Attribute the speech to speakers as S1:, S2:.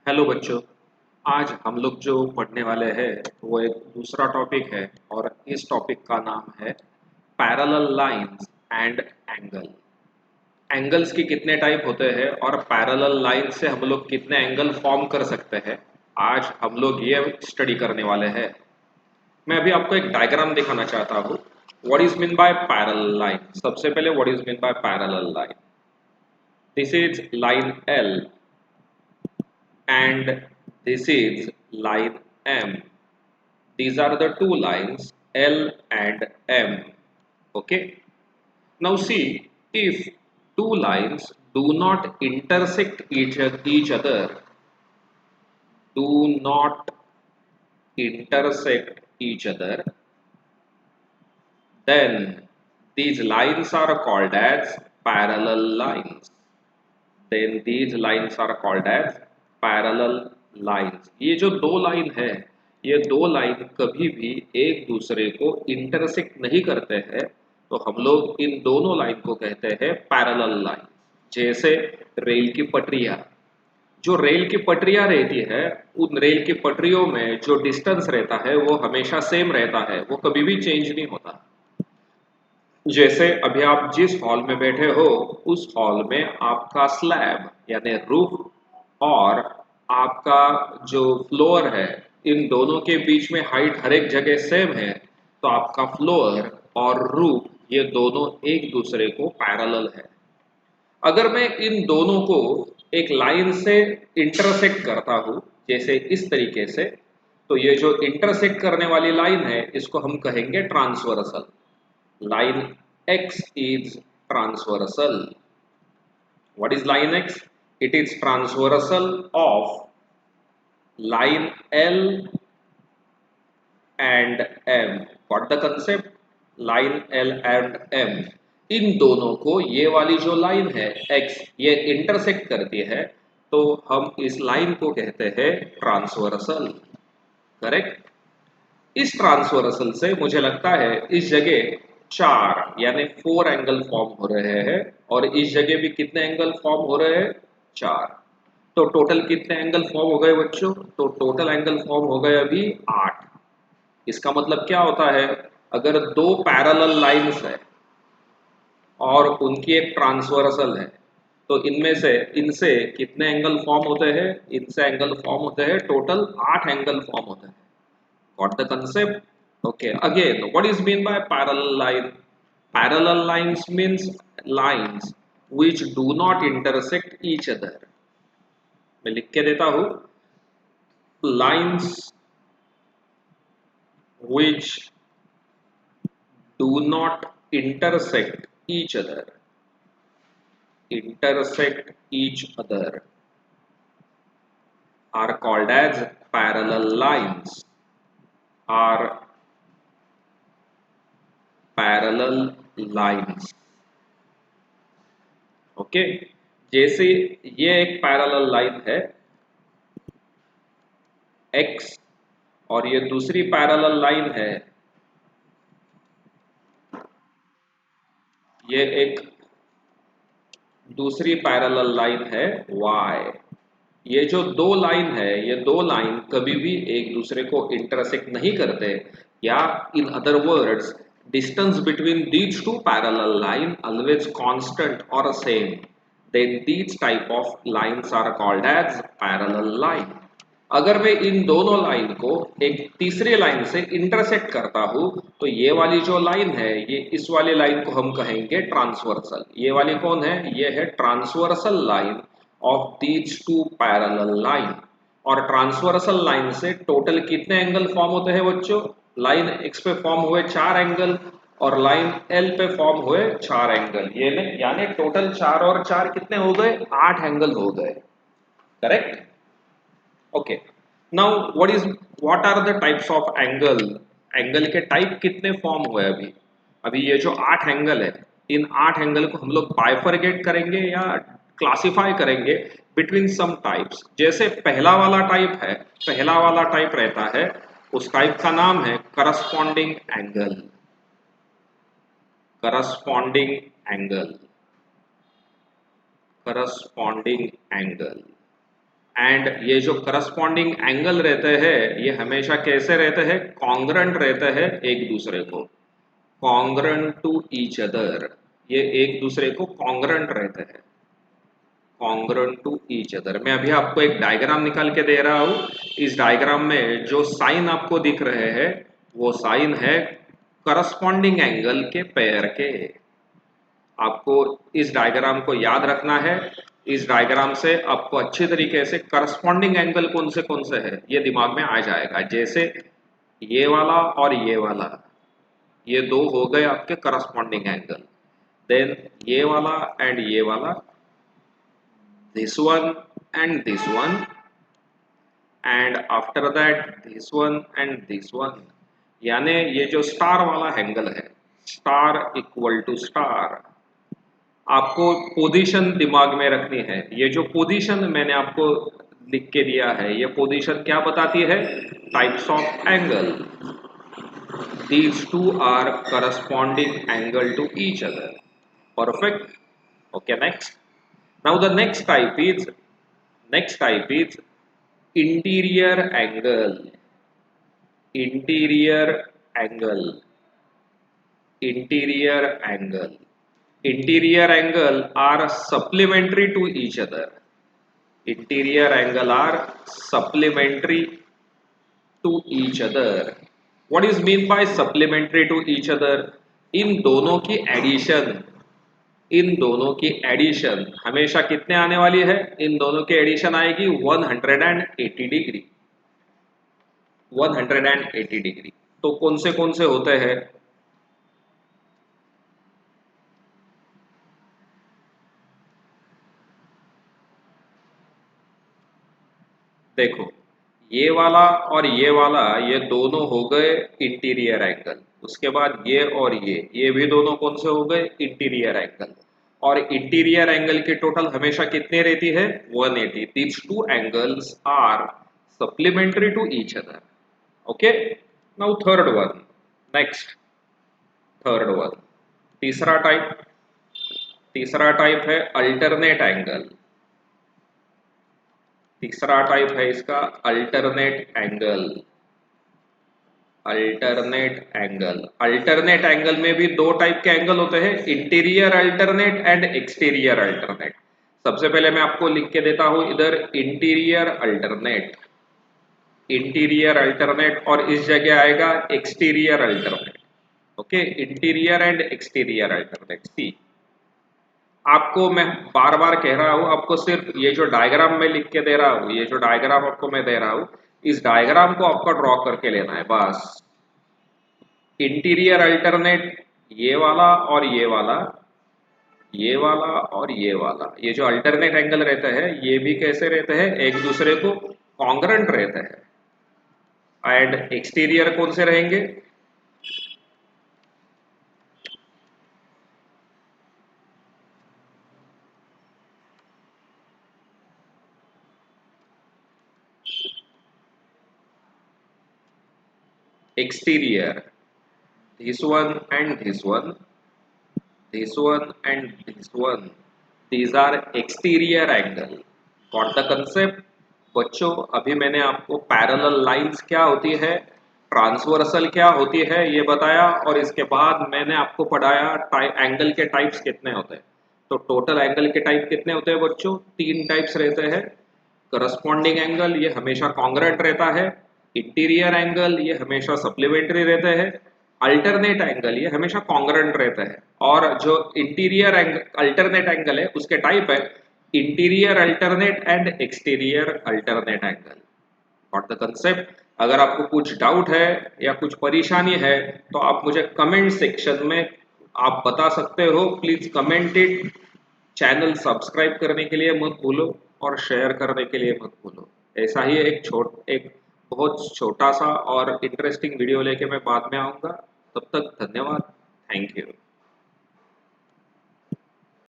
S1: Hello बच्चों। आज हम लोग जो पढ़ने वाले हैं वो एक दूसरा टॉपिक है और इस टॉपिक का नाम है parallel lines and angle. Angles के कितने टाइप होते हैं और पैरेलल लाइन से हम लोग कितने एंगल फॉर्म कर सकते हैं, आज हम लोग ये स्टडी करने वाले हैं। मैं अभी आपको एक डायग्राम दिखाना चाहता हूँ। What is mean by parallel line? सबसे पहले what is mean by parallel line? This is line L and this is line M. These are the two lines L and M. Okay. Now see, if two lines do not intersect each other, do not intersect each other, then these lines are called as parallel lines. Then these lines are called as parallel lines. ये जो दो line है, ये दो line कभी भी एक दूसरे को इंटरसेक्ट नहीं करते हैं, तो हम लोग इन दोनों लाइन को कहते हैं पैरेलल लाइन। जैसे रेल की पटरियां, जो रेल की पटरियां रहती है, उन रेल की पटरियों में जो डिस्टेंस रहता है वो हमेशा सेम रहता है, वो कभी भी चेंज नहीं होता। जैसे अभी आप जिस हॉल में बैठे हो, उस हॉल में आपका स्लैब यानी रूफ और आपका जो फ्लोर है, इन दोनों के बीच में हाइट हर एक जगह सेम है, तो आपका फ्लोर और रूफ ये दोनों एक दूसरे को पैरेलल है। अगर मैं इन दोनों को एक लाइन से इंटरसेक्ट करता हूं, जैसे इस तरीके से, तो ये जो इंटरसेक्ट करने वाली लाइन है इसको हम कहेंगे transversal. line X is transversal. What is line X? It is transversal of line L and M. Got the concept? Line L and M. इन दोनों को ये वाली जो लाइन है X, ये इंटरसेक्ट करती है, तो हम इस लाइन को कहते हैं ट्रांसवर्सल। करेक्ट। इस ट्रांसवर्सल से मुझे लगता है इस जगह चार यानी 4 एंगल फॉर्म हो रहे हैं और इस जगह भी कितने एंगल फॉर्म हो रहे हैं? 4। तो टोटल कितने एंगल फॉर्म हो गए बच्चों? तो टोटल एंगल फॉर्म हो गए अभी 8। इसका मतलब क्या होता है? अगर दो पैरेलल लाइंस है और उनकी एक ट्रांसवर्सल है, तो इनमें से इनसे कितने एंगल फॉर्म होते हैं? इनसे एंगल फॉर्म होते हैं, टोटल 8 एंगल फॉर्म होते हैं। Got the concept? Okay, again, what is mean by parallel line? Parallel lines means lines which do not intersect each other. मैं लिख के देता हूं, lines which do not intersect each other are called as parallel lines, are parallel lines. Okay. जैसे ये एक parallel line है x और ये दूसरी पैरेलल लाइन है, ये एक दूसरी पैरेलल लाइन है y। ये जो दो लाइन है, ये दो लाइन कभी भी एक दूसरे को इंटरसेक्ट नहीं करते, या in other words distance between these two parallel line always constant और same, then these type of lines are called as parallel line. अगर मैं इन दोनों लाइन को एक तीसरी लाइन से इंटरसेक्ट करता हूं, तो ये वाली जो लाइन है, ये इस वाली लाइन को हम कहेंगे ट्रांसवर्सल। ये वाली कौन है? ये है transversal line of these two parallel line. और ट्रांसवर्सल लाइन से टोटल कितने एंगल फॉर्म होते हैं बच्चों? लाइन एक्स पे फॉर्म हुए 4 एंगल और लाइन एल पे फॉर्म हुए 4 एंगल, ये यानी टोटल 4 और 4 कितने हो गए? 8 एंगल हो गए। Correct. Okay. Now what are the types of angle? Angle के टाइप कितने फॉर्म हुए अभी? अभी ये जो 8 एंगल है, इन 8 एंगल को हम लोग बाइफरगेट करेंगे या क्लासिफाई करेंगे बिटवीन सम टाइप्स। जैसे पहला वाला टाइप है, पहला वाला टाइप रहता है, उस टाइप का नाम है corresponding angle. corresponding angle, corresponding angle. And ये जो करस्पॉन्डिंग एंगल रहते हैं ये हमेशा कैसे रहते हैं, कॉन्ग्रेंट रहते हैं एक दूसरे को, कॉन्ग्रेंट टू ईच अदर, ये एक दूसरे को कॉन्ग्रेंट रहते हैं, कॉन्ग्रेंट टू ईच अदर। मैं अभी आपको एक डायग्राम निकाल के दे रहा हूं, इस डायग्राम में जो साइन आपको दिख रहे हैं वो साइन है करस्पॉन्डिंग एंगल के पेयर के। आपको इस डायग्राम को याद रखना है, इस डायग्राम से आपको अच्छी तरीके से करस्पॉन्डिंग एंगल कौन से है ये दिमाग में आ जाएगा। जैसे ये वाला और ये वाला, ये दो हो गए आपके करस्पॉन्डिंग एंगल, देन ये वाला एंड ये वाला, this one and this one, and after that this one and this one. यानी ये जो स्टार वाला एंगल है, स्टार इक्वल टू स्टार, आपको पोजीशन दिमाग में रखनी है। ये जो पोजीशन मैंने आपको लिख के दिया है, ये पोजीशन क्या बताती है, types of angle, these two are corresponding angle to each other, perfect, okay, next. Now the next type is interior angle, interior angle, interior angle, interior angle are supplementary to each other, interior angle are supplementary to each other. What is mean by supplementary to each other? इन दोनों की addition, इन दोनों की addition हमेशा कितने आने वाली है, इन दोनों की एडिशन आएगी 180 डिग्री, 180 डिग्री। तो कौन से होते हैं, देखो ये वाला और ये दोनों हो गए इंटीरियर एंगल, उसके बाद ये और ये भी दोनों कौन से हो गए, इंटीरियर एंगल। और इंटीरियर एंगल की टोटल हमेशा कितनी रहती है, 180। These two angles are supplementary to each other, okay. Now third one, next third one, तीसरा टाइप है अल्टरनेट एंगल, तीसरा टाइप है इसका alternate angle, alternate angle. Alternate angle में भी दो टाइप के एंगल होते हैं, interior alternate and exterior alternate. सबसे पहले मैं आपको लिख के देता हूं इधर इंटीरियर अल्टरनेट, इंटीरियर अल्टरनेट, और इस जगह आएगा exterior alternate, okay, interior and exterior alternate. See आपको मैं बार बार कह रहा हूं, आपको सिर्फ ये जो डायग्राम में लिख के दे रहा हूं, ये जो डायग्राम आपको मैं दे रहा हूं, इस डायग्राम को आपको ड्रॉ करके लेना है बस। इंटीरियर अल्टरनेट ये वाला और ये वाला, ये वाला और ये वाला, ये जो अल्टरनेट एंगल रहता है ये भी कैसे रहते हैं, एक दूसरे को कॉन्ग्रेंट रहते हैं। एंड एक्सटीरियर कौन से रहेंगे, exterior, this one and this one, this one and this one, these are exterior angle, got the concept। बच्चों अभी मैंने आपको पैरेलल लाइंस क्या होती है, ट्रांसवर्सल क्या होती है ये बताया, और इसके बाद मैंने आपको पढ़ाया एंगल के टाइप्स कितने होते हैं। तो टोटल एंगल के टाइप कितने होते हैं बच्चों, 3 टाइप्स रहते हैं। करस्पॉन्डिंग एंगल ये हमेशा कॉन्ग्रेंट रहता है, इंटीरियर एंगल ये हमेशा सप्लीमेंट्री रहते हैं, अल्टरनेट एंगल ये हमेशा कॉन्ग्रेंट रहता है। और जो इंटीरियर अल्टरनेट एंगल है उसके टाइप है interior alternate and exterior alternate angle, got the concept. अगर आपको कुछ डाउट है या कुछ परेशानी है तो आप मुझे कमेंट सेक्शन में आप बता सकते हो, please comment it. Channel subscribe करने के लिए मत भूलो और शेयर करने के लिए मत भूलो। ऐसा ही एक बहुत छोटा सा और इंटरेस्टिंग वीडियो लेके मैं बाद में आऊँगा। तब तक धन्यवाद, थैंक यू।